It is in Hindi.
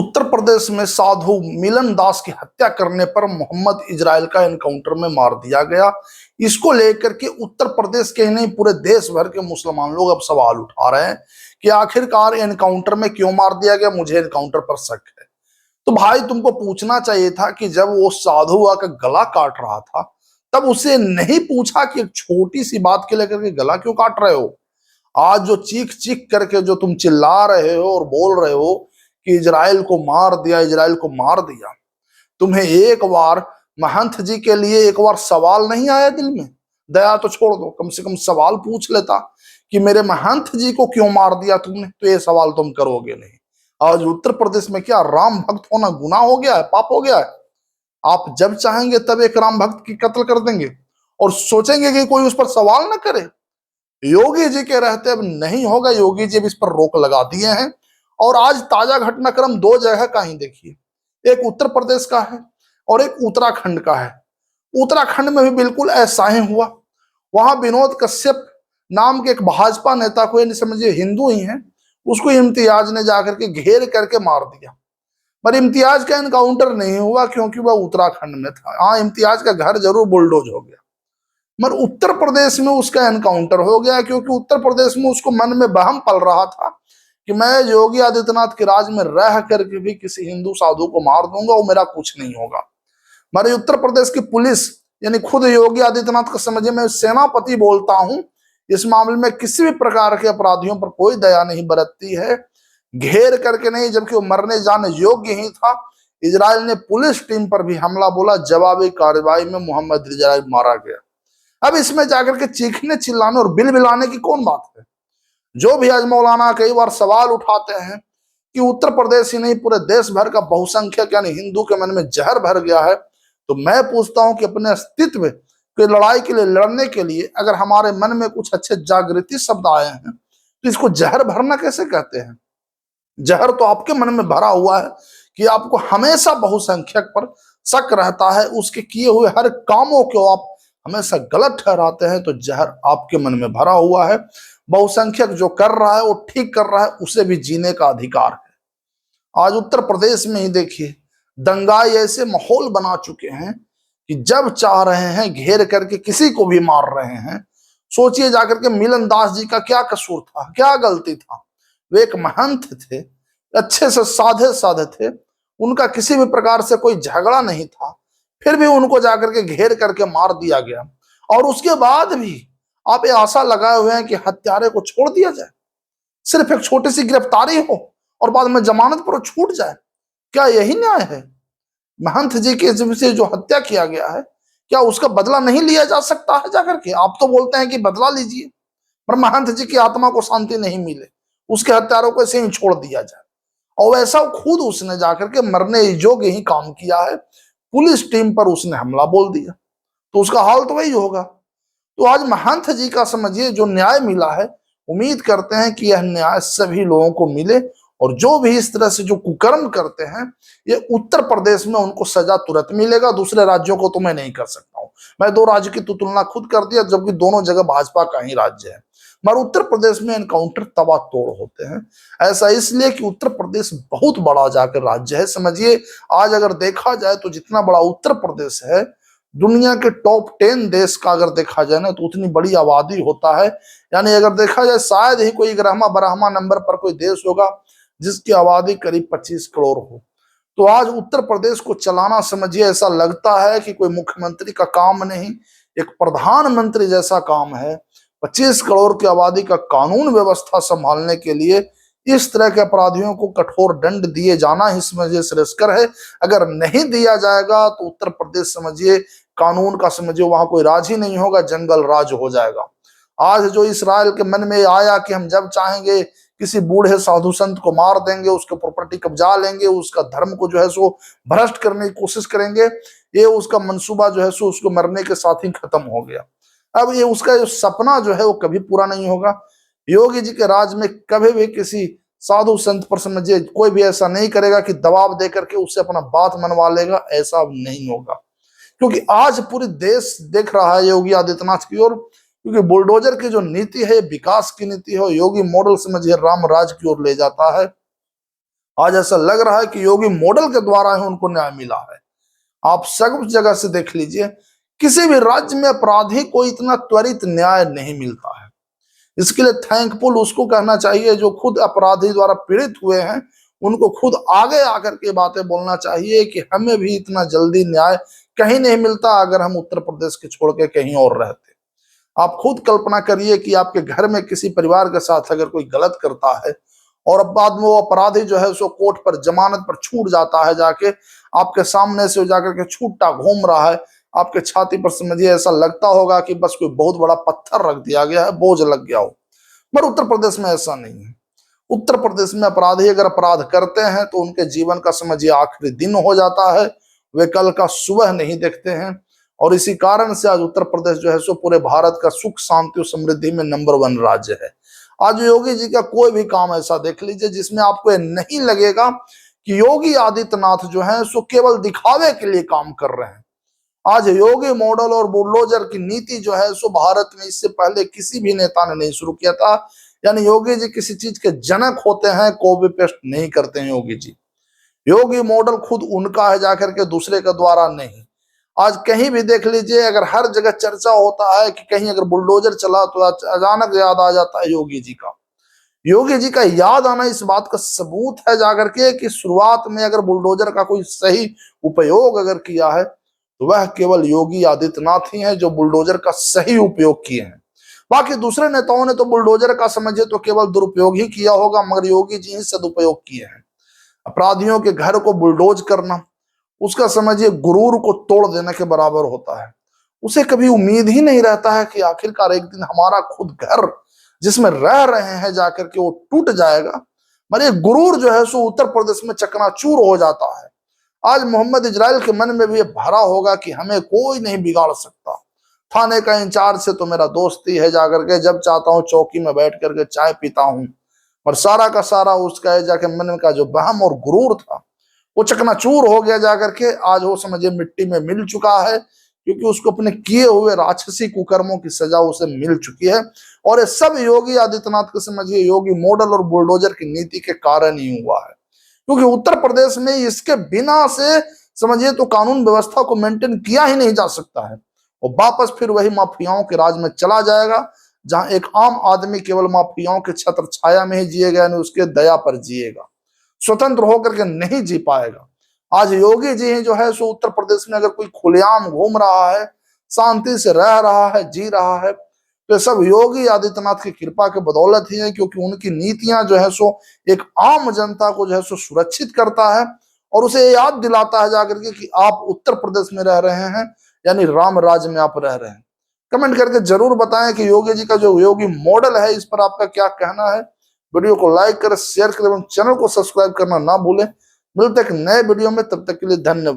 उत्तर प्रदेश में साधु मिलन दास की हत्या करने पर मोहम्मद इजराइल का एनकाउंटर में मार दिया गया। इसको लेकर के उत्तर प्रदेश के ही नहीं पूरे देश भर के मुसलमान लोग अब सवाल उठा रहे हैं कि आखिरकार एनकाउंटर में क्यों मार दिया गया। मुझे एनकाउंटर पर शक है। तो भाई तुमको पूछना चाहिए था कि जब वो साधु का गला काट रहा था तब उसे नहीं पूछा कि एक छोटी सी बात के लेकर के गला क्यों काट रहे हो। आज जो चीख चीख करके जो तुम चिल्ला रहे हो और बोल रहे हो कि इजराइल को मार दिया, इजराइल को मार दिया, तुम्हें एक बार महंत जी के लिए एक बार सवाल नहीं आया दिल में? दया तो छोड़ दो, कम से कम सवाल पूछ लेता कि मेरे महंत जी को क्यों मार दिया तुमने। तो ये सवाल तुम करोगे नहीं। आज उत्तर प्रदेश में क्या राम भक्त होना गुनाह हो गया है, पाप हो गया है? आप जब चाहेंगे तब एक राम भक्त की कत्ल कर देंगे और सोचेंगे कि कोई उस पर सवाल न करे। योगी जी के रहते अब नहीं होगा। योगी जी अब इस पर रोक लगा दिए हैं। और आज ताजा घटनाक्रम दो जगह का ही देखिए, एक उत्तर प्रदेश का है और एक उत्तराखंड का है। उत्तराखंड में भी बिल्कुल ऐसा ही हुआ। वहां विनोद कश्यप नाम के एक भाजपा नेता को, ये समझिए हिंदू ही है, उसको इम्तियाज ने जाकर के घेर करके मार दिया। पर इम्तियाज का एनकाउंटर नहीं हुआ क्योंकि वह उत्तराखंड में था। हाँ, इम्तियाज का घर जरूर बुलडोज हो गया, मगर उत्तर प्रदेश में उसका एनकाउंटर हो गया क्योंकि उत्तर प्रदेश में उसको मन में वहम पल रहा था कि मैं योगी आदित्यनाथ के राज में रह करके भी किसी हिंदू साधु को मार दूंगा, वो मेरा कुछ नहीं होगा। हमारे उत्तर प्रदेश की पुलिस यानी खुद योगी आदित्यनाथ को समझिए, मैं सेनापति बोलता हूं, इस मामले में किसी भी प्रकार के अपराधियों पर कोई दया नहीं बरतती है। घेर करके नहीं, जबकि वो मरने जाने योग्य ही था। इजराइल ने पुलिस टीम पर भी हमला बोला। जवाबी कार्रवाई में मोहम्मद इजराइल मारा गया। अब इसमें जाकर के चीखने चिल्लाने और बिल बिलाने की कौन बात है? जो भी आज मौलाना कई बार सवाल उठाते हैं कि उत्तर प्रदेश ही नहीं पूरे देश भर का बहुसंख्यक यानी हिंदू के मन में जहर भर गया है, तो मैं पूछता हूं कि अपने अस्तित्व की लड़ाई के लिए लड़ने के लिए अगर हमारे मन में कुछ अच्छे जागृति शब्द आए हैं तो इसको जहर भरना कैसे कहते हैं? जहर तो आपके मन में भरा हुआ है कि आपको हमेशा बहुसंख्यक पर शक रहता है, उसके किए हुए हर कामों को आप हमेशा गलत ठहराते हैं। तो जहर आपके मन में भरा हुआ है। बहुसंख्यक जो कर रहा है वो ठीक कर रहा है, उसे भी जीने का अधिकार है। आज उत्तर प्रदेश में ही देखिए, दंगाई ऐसे माहौल बना चुके हैं कि जब चाह रहे हैं घेर करके किसी को भी मार रहे हैं। सोचिए जाकर के मिलन दास जी का क्या कसूर था, क्या गलती था? वे एक महंत थे, अच्छे से साधे साधे थे, उनका किसी भी प्रकार से कोई झगड़ा नहीं था, फिर भी उनको जाकर के घेर करके मार दिया गया। और उसके बाद भी आप ये आशा लगाए हुए हैं कि हत्यारे को छोड़ दिया जाए, सिर्फ एक छोटी सी गिरफ्तारी हो और बाद में जमानत पर छूट जाए। क्या यही न्याय है? महंत जी के से जो हत्या किया गया है, क्या उसका बदला नहीं लिया जा सकता है जाकर के? आप तो बोलते हैं कि बदला लीजिए, पर महंत जी की आत्मा को शांति नहीं मिले, उसके हत्यारों को ऐसे ही छोड़ दिया जाए। और वैसा खुद उसने जाकर के मरने योग्य ही काम किया है। पुलिस टीम पर उसने हमला बोल दिया, तो उसका हाल तो वही होगा। तो आज महंत जी का समझिए जो न्याय मिला है, उम्मीद करते हैं कि यह न्याय सभी लोगों को मिले और जो भी इस तरह से जो कुकर्म करते हैं, ये उत्तर प्रदेश में उनको सजा तुरंत मिलेगा। दूसरे राज्यों को तो मैं नहीं कर सकता हूं। मैं दो राज्य की तुलना खुद कर दिया, जबकि दोनों जगह भाजपा का ही राज्य है, मगर उत्तर प्रदेश में एनकाउंटर तबाह तोड़ होते हैं। ऐसा इसलिए कि उत्तर प्रदेश बहुत बड़ा जाकर राज्य है। समझिए, आज अगर देखा जाए तो जितना बड़ा उत्तर प्रदेश है, दुनिया के टॉप 10 देश का अगर देखा जाए ना, तो उतनी बड़ी आबादी होता है। यानी अगर देखा जाए शायद ही कोई ग्रहमा बरहमा नंबर पर कोई देश होगा जिसकी आबादी करीब 25 करोड़ हो। तो आज उत्तर प्रदेश को चलाना समझिए ऐसा लगता है कि कोई मुख्यमंत्री का काम नहीं, एक प्रधानमंत्री जैसा काम है। 25 करोड़ की आबादी का कानून व्यवस्था संभालने के लिए इस तरह के अपराधियों को कठोर दंड दिए जाना ही समझिए श्रेयस्कर है। अगर नहीं दिया जाएगा तो उत्तर प्रदेश समझिए कानून का समझिए वहां कोई राज ही नहीं होगा, जंगल राज हो जाएगा। आज जो इसराइल के मन में आया कि हम जब चाहेंगे किसी बूढ़े साधु संत को मार देंगे, उसके प्रॉपर्टी कब्जा लेंगे, उसका धर्म को जो है सो भ्रष्ट करने की कोशिश करेंगे, ये उसका मंसूबा जो है सो उसको मरने के साथ ही खत्म हो गया। अब ये उसका जो सपना जो है वो कभी पूरा नहीं होगा। योगी जी के राज में कभी भी किसी साधु संत पर समझिए कोई भी ऐसा नहीं करेगा कि दबाव दे करके उससे अपना बात मनवा लेगा, ऐसा नहीं होगा। क्योंकि आज पूरी देश देख रहा है योगी आदित्यनाथ की ओर, क्योंकि बुलडोजर की जो नीति है विकास की नीति है। योगी मॉडल समझिए राम राज की ओर ले जाता है। आज ऐसा लग रहा है कि योगी मॉडल के द्वारा ही उनको न्याय मिला है। आप सब जगह से देख लीजिए, किसी भी राज्य में अपराधी को इतना त्वरित न्याय नहीं मिलता है। इसके लिए थैंकफुल उसको कहना चाहिए जो खुद अपराधी द्वारा पीड़ित हुए हैं। उनको खुद आगे आकर के बातें बोलना चाहिए कि हमें भी इतना जल्दी न्याय कहीं नहीं मिलता अगर हम उत्तर प्रदेश के छोड़ के कहीं और रहते। आप खुद कल्पना करिए कि आपके घर में किसी परिवार के साथ अगर कोई गलत करता है और अब बाद में वो अपराधी जो है उसको कोर्ट पर जमानत पर छूट जाता है, जाके आपके सामने से जाकर के छूटा घूम रहा है, आपके छाती पर समझिए ऐसा लगता होगा कि बस कोई बहुत बड़ा पत्थर रख दिया गया है, बोझ लग गया हो। पर उत्तर प्रदेश में ऐसा नहीं है। उत्तर प्रदेश में अपराधी अगर अपराध करते हैं तो उनके जीवन का समझिए आखिरी दिन हो जाता है, वे कल का सुबह नहीं देखते हैं। और इसी कारण से आज उत्तर प्रदेश जो है सो पूरे भारत का सुख शांति और समृद्धि में नंबर 1 राज्य है। आज योगी जी का कोई भी काम ऐसा देख लीजिए जिसमें आपको नहीं लगेगा कि योगी आदित्यनाथ जो है सो केवल दिखावे के लिए काम कर रहे हैं। आज योगी मॉडल और बुलडोजर की नीति जो है सो भारत में इससे पहले किसी भी नेता ने नहीं शुरू किया था। यानी योगी जी किसी चीज के जनक होते हैं, कॉपी पेस्ट नहीं करते हैं योगी जी। योगी मॉडल खुद उनका है, जाकर के दूसरे के द्वारा नहीं। आज कहीं भी देख लीजिए, अगर हर जगह चर्चा होता है कि कहीं अगर बुलडोजर चला तो अचानक याद आ जाता है योगी जी का। योगी जी का याद आना इस बात का सबूत है जाकर के कि शुरुआत में अगर बुलडोजर का कोई सही उपयोग अगर किया है तो वह केवल योगी आदित्यनाथ ही हैं जो बुलडोजर का सही उपयोग किए हैं। बाकी दूसरे नेताओं ने तो बुलडोजर का समझिए तो केवल दुरुपयोग ही किया होगा, मगर योगी जी ही सदुपयोग किए हैं। अपराधियों के घर को बुलडोज करना उसका समझिए गुरूर को तोड़ देने के बराबर होता है। उसे कभी उम्मीद ही नहीं रहता है कि आखिरकार एक दिन हमारा खुद घर जिसमें रह रहे हैं जाकर के वो टूट जाएगा। मगर ये गुरूर जो है सो उत्तर प्रदेश में चकनाचूर हो जाता है। आज मोहम्मद इजराइल के मन में भी ये भरा होगा कि हमें कोई नहीं बिगाड़ सकता। थाने का इंचार्ज से तो मेरा दोस्त ही है, जाकर के जब चाहता हूँ चौकी में बैठ करके चाय पीता हूँ। और सारा का सारा उसका है जाके मन का जो बहम और गुरूर था वो चकनाचूर हो गया जाकर के। आज वो समझिए मिट्टी में मिल चुका है, क्योंकि उसको अपने किए हुए राक्षसी कुकर्मों की सजा उसे मिल चुकी है। और ये सब योगी आदित्यनाथ को समझिए योगी मॉडल और बुलडोजर की नीति के कारण ही हुआ है। क्योंकि उत्तर प्रदेश में इसके बिना से समझिए तो कानून व्यवस्था को मेंटेन किया ही नहीं जा सकता है। और वापस फिर वही माफियाओं के राज में चला जाएगा, जहां एक आम आदमी केवल माफियाओं के छत्र छाया में ही जिएगा, यानी उसके दया पर जिएगा, स्वतंत्र होकर के नहीं जी पाएगा। आज योगी जी जो है सो उत्तर प्रदेश में अगर कोई खुलेआम घूम रहा है, शांति से रह रहा है, जी रहा है, तो सब योगी आदित्यनाथ की कृपा के बदौलत ही है। क्योंकि उनकी नीतियां जो है सो एक आम जनता को जो है सो सुरक्षित करता है और उसे याद दिलाता है जाकर के कि आप उत्तर प्रदेश में रह रहे हैं, यानी राम राज्य में आप रह रहे हैं। कमेंट करके जरूर बताएं कि योगी जी का जो योगी मॉडल है इस पर आपका क्या कहना है। वीडियो को लाइक करें, शेयर करें एवं चैनल को सब्सक्राइब करना ना भूलें। मिलते हैं एक नए वीडियो में, तब तक के लिए धन्यवाद।